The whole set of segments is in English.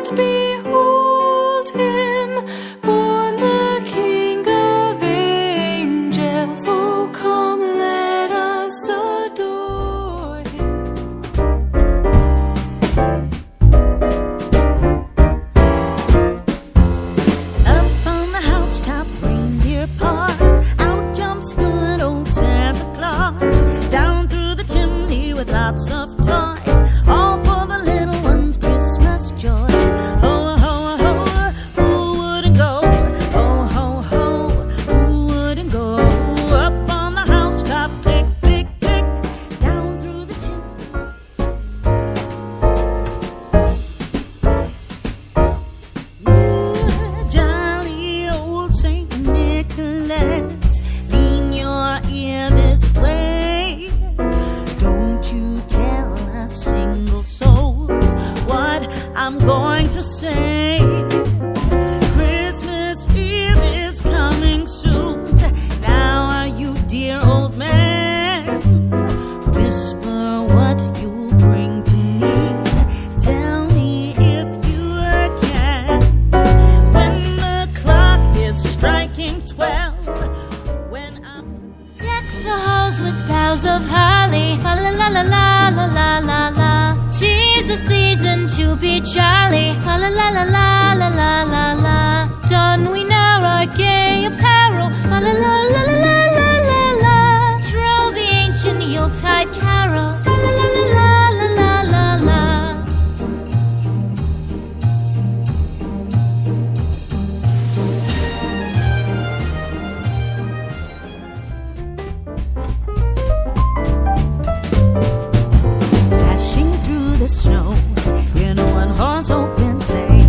and behold him, born the King of angels. Oh, come, let us adore him. Up on the housetop, reindeer paws, out jumps good old Santa Claus. Down through the chimney with lots of toys, all for the little ones' Christmas joys. Ho, ho, ho, who wouldn't go? Ho, ho, ho, who wouldn't go? Up on the housetop, click, click, click, down through the chimney. Jolly old Saint Nicholas, lean your ear this way. Don't you tell a single soul what I'm going to say. Christmas Eve is coming soon. Now are you, dear old man? Whisper what you bring to me. Tell me if you can. When the clock is striking 12, when I'm Deck the halls with boughs of holly, la la la la la la la la la. 'Tis the season to be jolly, la la la la la la la la la. Don we now our gay apparel, la la la la la la la la la. Troll the ancient Yuletide carol, la la la la la la la la. dashing through the snow in a one-horse open sleigh.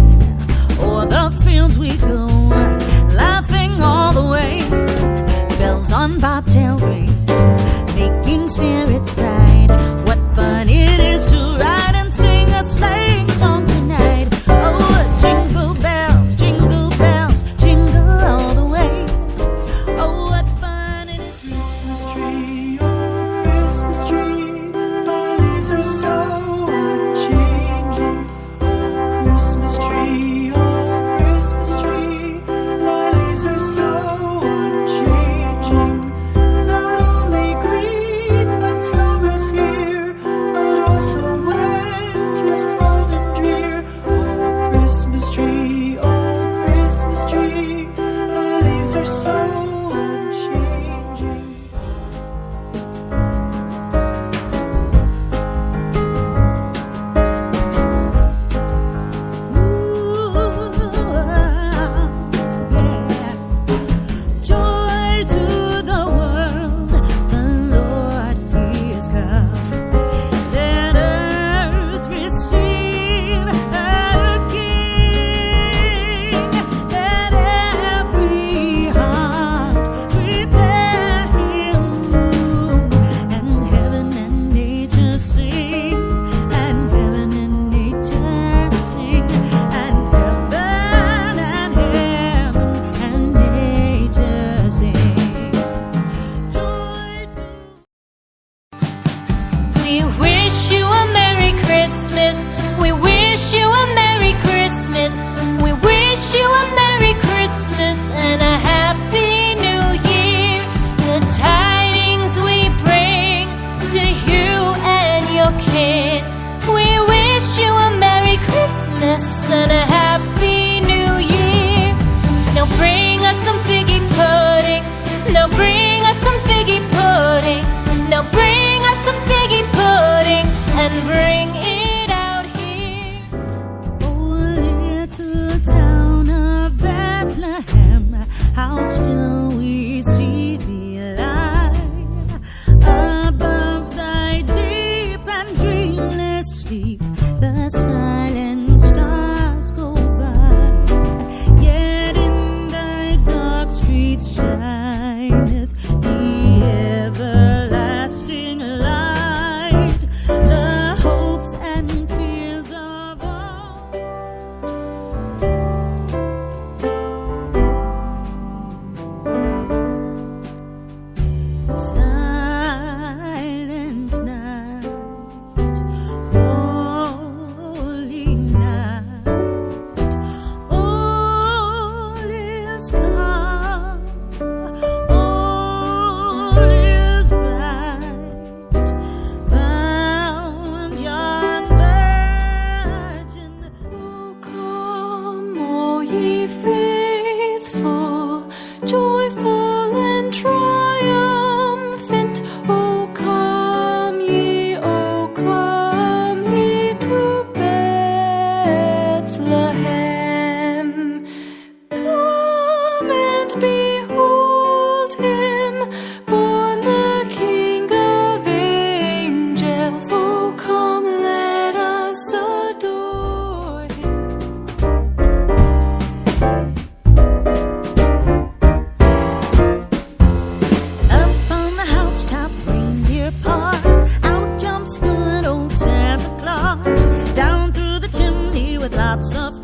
O'er the fields we go, laughing all the way. lots of